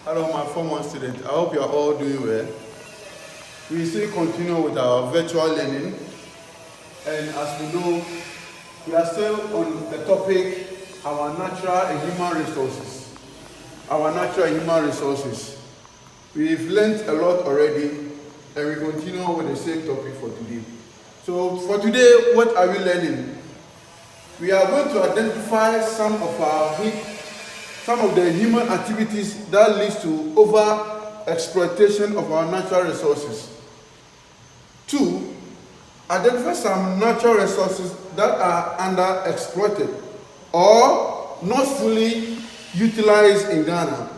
Hello, my Form 1 students. I hope you are all doing well. We still continue with our virtual learning, and as we know, we are still on the topic, our natural and human resources. Our natural and human resources. We've learned a lot already, and we continue with the same topic for today. So for today, what are we learning? We are going to identify some of the human activities that leads to over exploitation of our natural resources. 2, identify some natural resources that are under exploited or not fully utilized in Ghana.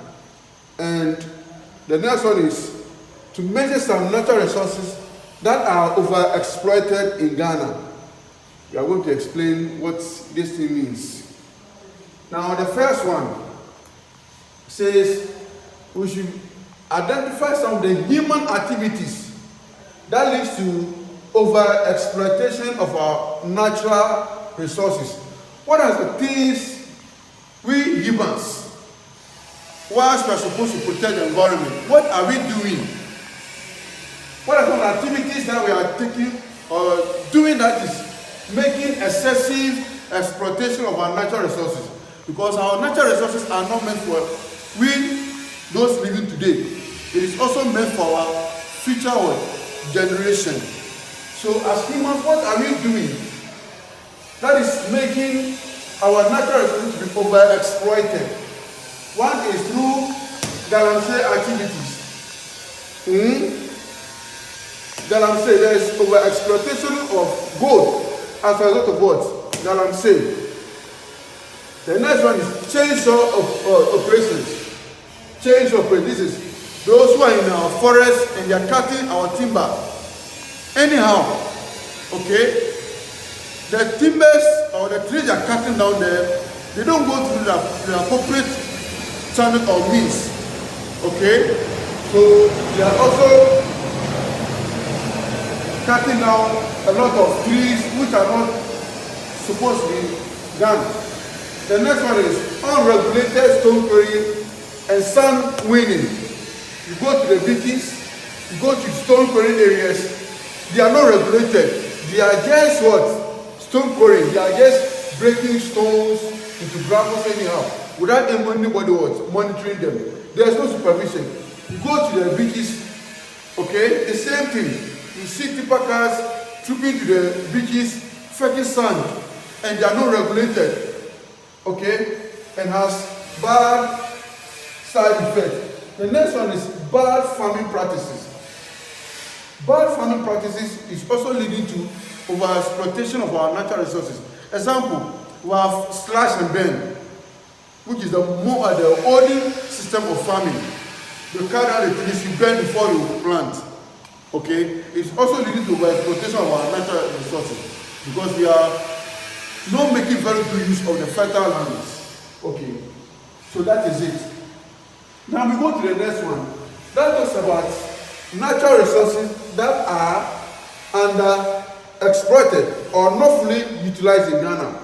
And the next one is to measure some natural resources that are over exploited in Ghana. We are going to explain what this thing means. Now, the first one says we should identify some of the human activities that leads to over exploitation of our natural resources. What are the things we humans, whilst we are supposed to protect the environment, what are we doing? What are some activities that we are taking or doing that is making excessive exploitation of our natural resources? Because our natural resources are not meant for those living today. It is also meant for our future generation. So as humans, what are we doing that is making our natural resources to be overexploited? One is through galamsey activities. Galamsey, there is overexploitation of gold as a result of what? Galamsey. The next one is chainsaw operations. Chainsaw operations. This is those who are in our forest and they are cutting our timber. Anyhow, okay? The timbers or the trees they are cutting down there, they don't go through the appropriate channel or means. Okay? So they are also cutting down a lot of trees which are not supposed to be done. The next one is unregulated stone quarrying and sand winning. You go to the beaches, you go to stone quarrying areas, they are not regulated. They are just what? Stone quarrying. They are just breaking stones into gravels anyhow, without anybody monitoring them. There is no supervision. You go to the beaches, okay, the same thing. You see tipper cars trooping to the beaches, fetching sand, and they are not regulated. Okay, and has bad side effects. The next one is bad farming practices. Bad farming practices is also leading to overexploitation of our natural resources. Example, we have slash and burn, which is the older system of farming. You carry out the trees, you burn before you plant. Okay, it's also leading to overexploitation of our natural resources because we are not making very good use of the fertile lands. Okay, so that is it. Now we go to the next one. That talks about natural resources that are under exploited or not fully utilized in Ghana.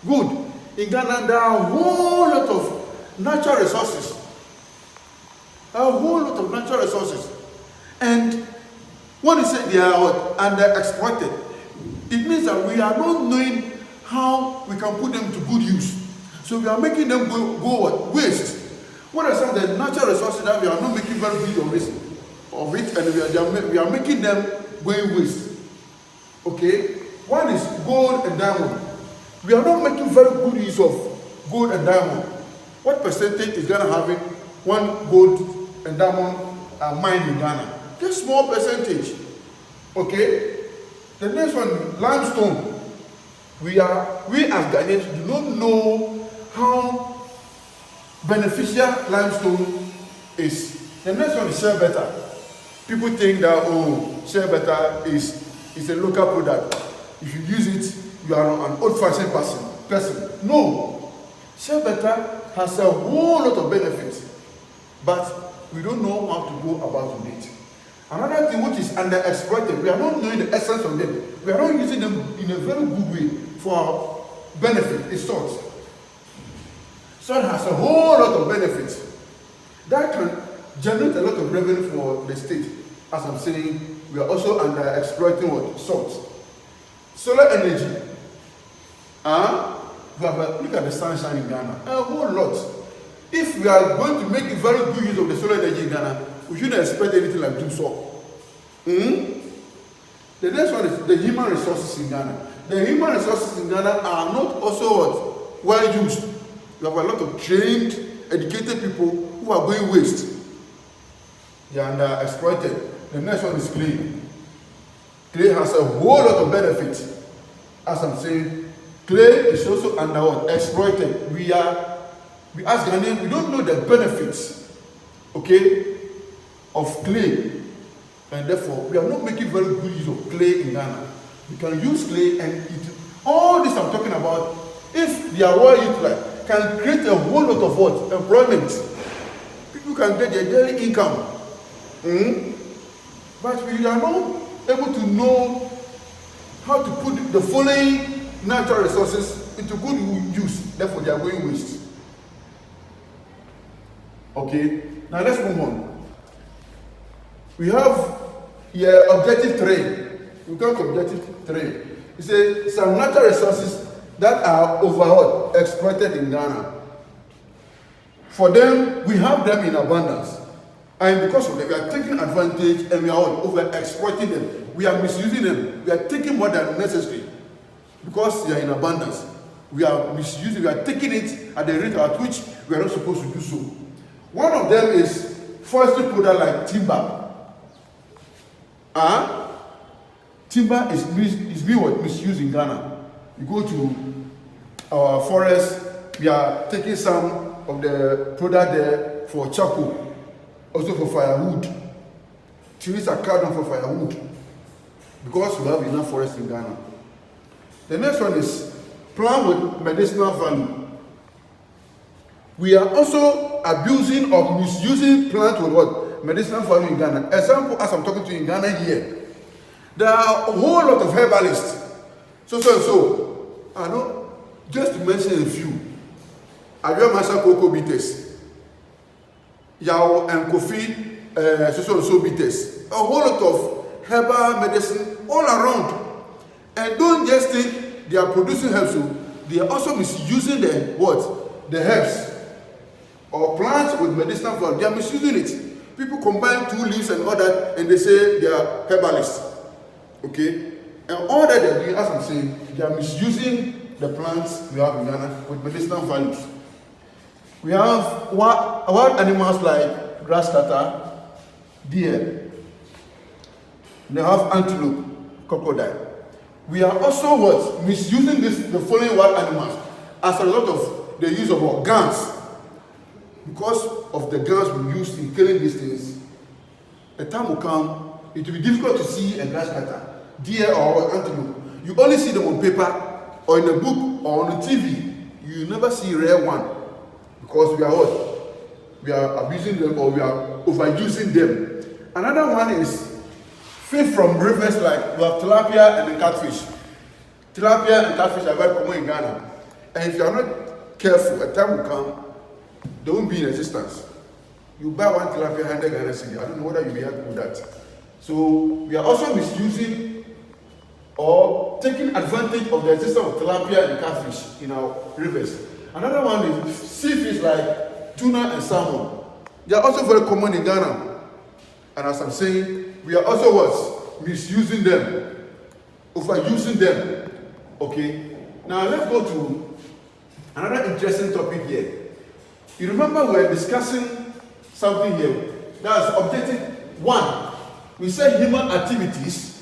Good. In Ghana, there are a whole lot of natural resources. And when you say they are under exploited, it means that we are not knowing how we can put them to good use. So we are making them go waste. What are some of the natural resources that we are not making very good of it, and we are making them going waste? Okay, one is gold and diamond. We are not making very good use of gold and diamond. What percentage is Ghana having one gold and diamond mine in Ghana? Just small percentage. Okay, the next one, limestone. We as Ghanaians do not know how beneficial limestone is. The next one is shea butter. People think that shea butter is a local product. If you use it, you are an old-fashioned person. No, shea butter has a whole lot of benefits, but we don't know how to go about it. Another thing which is under-exploited, we are not knowing the essence of them. We are not using them in a very good way for our benefit. It's salt. Salt has a whole lot of benefits. That can generate a lot of revenue for the state. As I'm saying, we are also under exploiting what? Salt. Solar energy. We have look at the sunshine in Ghana. A whole lot. If we are going to make a very good use of the solar energy in Ghana, we shouldn't expect anything like doom so. The next one is the human resources in Ghana. The human resources in Ghana are not also what? Well used. We have a lot of trained, educated people who are going waste. They are exploited. The next one is clay. Clay has a whole lot of benefits. As I'm saying, clay is also under what? Exploited. We as Ghanaians, we don't know the benefits, okay, of clay. And therefore, we are not making very good use of clay in Ghana. We can use clay and it. All this I'm talking about, if they are well utilized, can create a whole lot of what? Employment. People can get their daily income. But we are not able to know how to put the following natural resources into good use. Therefore, they are going waste. Okay, now let's move on. We have here objective 3. We come to objective 3. It says some natural resources that are overall exploited in Ghana. For them, we have them in abundance. And because of that, we are taking advantage and we are over exploiting them. We are misusing them. We are taking more than necessary. Because they are in abundance. We are misusing, we are taking it at the rate at which we are not supposed to do so. One of them is forestry product like timber. Timber is being misused in Ghana. You go to our forest, we are taking some of the product there for charcoal, also for firewood. Trees are cut down for firewood because we have enough forest in Ghana. The next one is plant with medicinal value. We are also abusing or misusing plants with what? Medicinal value in Ghana. Example, as I'm talking to you in Ghana here, there are a whole lot of herbalists. So. I know, just to mention a few. Adria Masa Cocoa Bitters, Yao and Kofi, so bitters. A whole lot of herbal medicine all around. And don't just think they are producing herbs, so they are also misusing the what? The herbs or plants with medicinal value. They are misusing it. People combine 2 leaves and all that, and they say they are herbalists. Okay? And all that they're doing, as I'm saying, they are misusing the plants we have in Ghana with medicinal values. We have wild animals like grass cutter, deer. They have antelope, crocodile. We are also what? Misusing the following wild animals as a result of the use of guns. Because of the guns we use in killing these things, a time will come, it will be difficult to see a grass cutter, deer or antelope. You only see them on paper or in a book or on the TV. You never see a rare one because we are what? We are abusing them or we are overusing them. Another one is fish from rivers like we have tilapia and the catfish. Tilapia and catfish are very common in Ghana. And if you are not careful, a time will come, they won't be in existence. You buy one tilapia 100 Ghana cedi. I don't know whether you'll be happy with that. So we are also misusing or taking advantage of the existence of tilapia and catfish in our rivers. Another one is sea fish like tuna and salmon. They are also very common in Ghana. And as I'm saying, we are also what? Misusing them, overusing them. Okay? Now let's go to another interesting topic here. You remember we were discussing something here. That's objective 1. We said human activities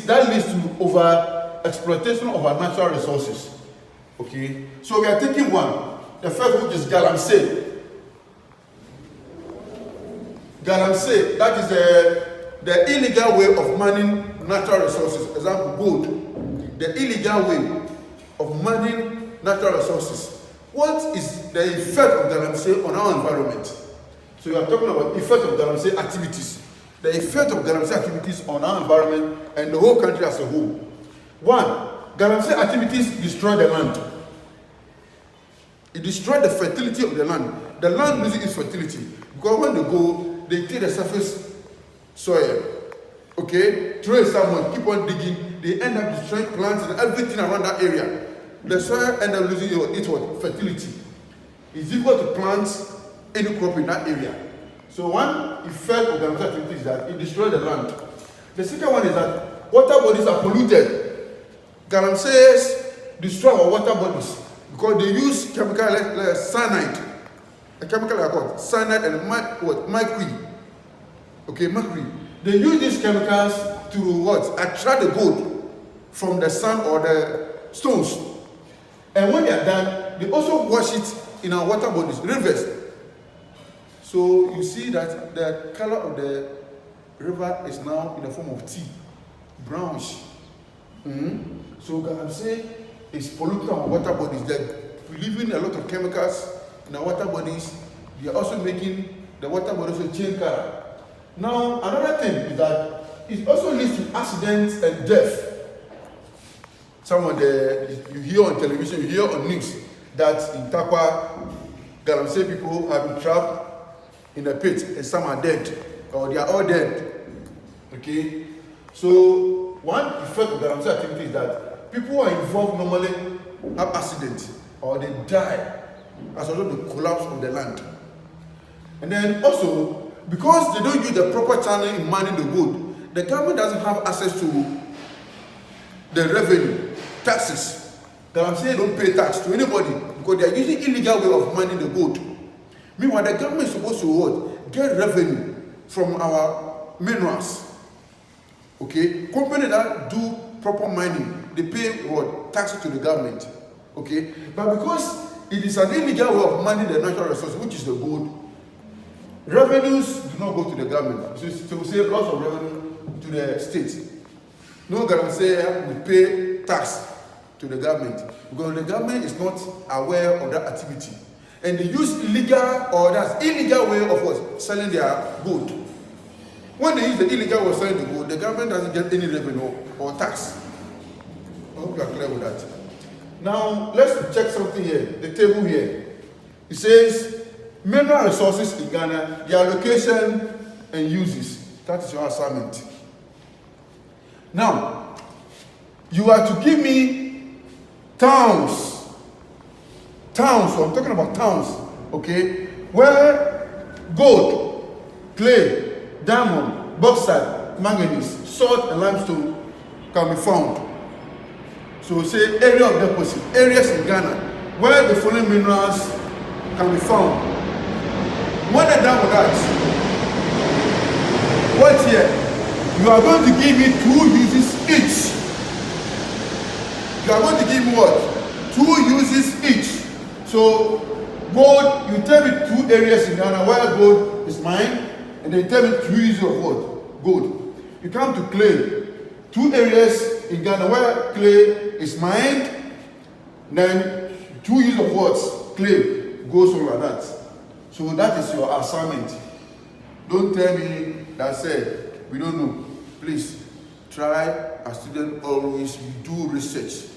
that leads to over exploitation of our natural resources. Okay, so we are taking one. The first, which is galamsey. Galamsey, that is the illegal way of mining natural resources. Example, gold. The illegal way of mining natural resources. What is the effect of galamsey on our environment? So we are talking about the effect of galamsey activities. The effect of galamsey activities on our environment and the whole country as a whole. 1. Galamsey activities destroy the land. It destroys the fertility of the land. the land loses its fertility because when they go, they take the surface soil, okay, throw it somewhere, keep on digging, they end up destroying plants and everything around that area. The soil end up losing its fertility. It's equal to plant any crop in that area. So one effect of the activity is that it destroys the land. The second one is that water bodies are polluted. Galamseys destroy our water bodies because they use chemical like cyanide. A chemical like what? Cyanide and mercury. Okay, mercury. They use these chemicals to what? Attract the gold from the sand or the stones. And when they are done, they also wash it in our water bodies, rivers. So you see that the color of the river is now in the form of tea, brownish. So Galamsey is polluting our water bodies. They're releasing a lot of chemicals in our water bodies. They are also making the water bodies to change color. Now, another thing is that it also leads to accidents and death. Some of you hear on television, you hear on news that in Takwa, Galamsey people have been trapped in a pit and some are dead, or they are all dead. Okay? So, one effect of Galamsey activity is that people who are involved normally have accidents or they die as a result of the collapse of the land. And then also, because they don't use the proper channel in mining the gold, the government doesn't have access to the revenue, taxes. Galamsey don't pay tax to anybody because they are using illegal way of mining the gold. Meanwhile, the government is supposed to what? Get revenue from our minerals. Okay? Companies that do proper mining, they pay what? Taxes to the government. Okay? But because it is an illegal way of mining the natural resource, which is the gold, revenues do not go to the government. So we say loss of revenue to the state. No Galamsey will pay tax to the government because the government is not aware of that activity. And they use illegal or that's illegal way of what? Selling their gold. When they use the illegal way of selling the gold, the government doesn't get any revenue or tax. I hope you are clear with that. Now, let's check something here, the table here. It says, mineral resources in Ghana, their location and uses. That is your assignment. Now, you are to give me towns. Towns, so I'm talking about towns, okay, where gold, clay, diamond, bauxite, manganese, salt, and limestone can be found. So say area of deposit, areas in Ghana where the following minerals can be found. When they're done with that, what here? You are going to give me 2 uses each. You are going to give me what? 2 uses each. So, gold, you tell me 2 areas in Ghana where gold is mined, and then you tell me 2 uses of what? Gold. You come to clay, 2 areas in Ghana where clay is mined, then 2 uses of what? Clay goes on like that. So that is your assignment. Don't tell me that said, we don't know. Please, try as student always do research.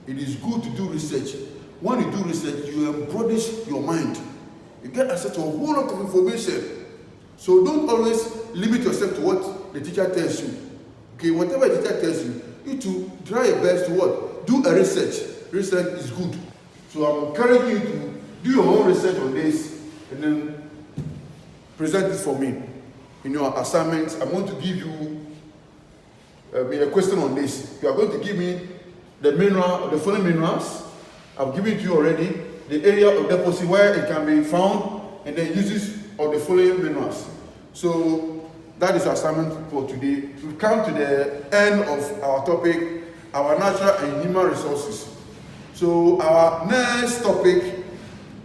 It is good to do research. When you do research, you embellish your mind. You get access to a whole lot of information. So don't always limit yourself to what the teacher tells you. Okay, whatever the teacher tells you, you to try your best to what? Do a research. Research is good. So I'm encouraging you to do your own research on this and then present it for me in your assignments. I'm going to give you a question on this. You are going to give me the following minerals. I've given it to you already, the area of deposit where it can be found, and the uses of the following minerals. So that is our assignment for today. We've come to the end of our topic, our natural and human resources. So our next topic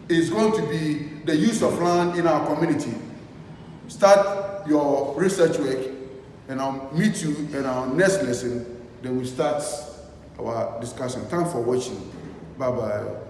is going to be the use of land in our community. Start your research work, and I'll meet you in our next lesson. Then we'll start our discussion. Thanks for watching. Bye-bye.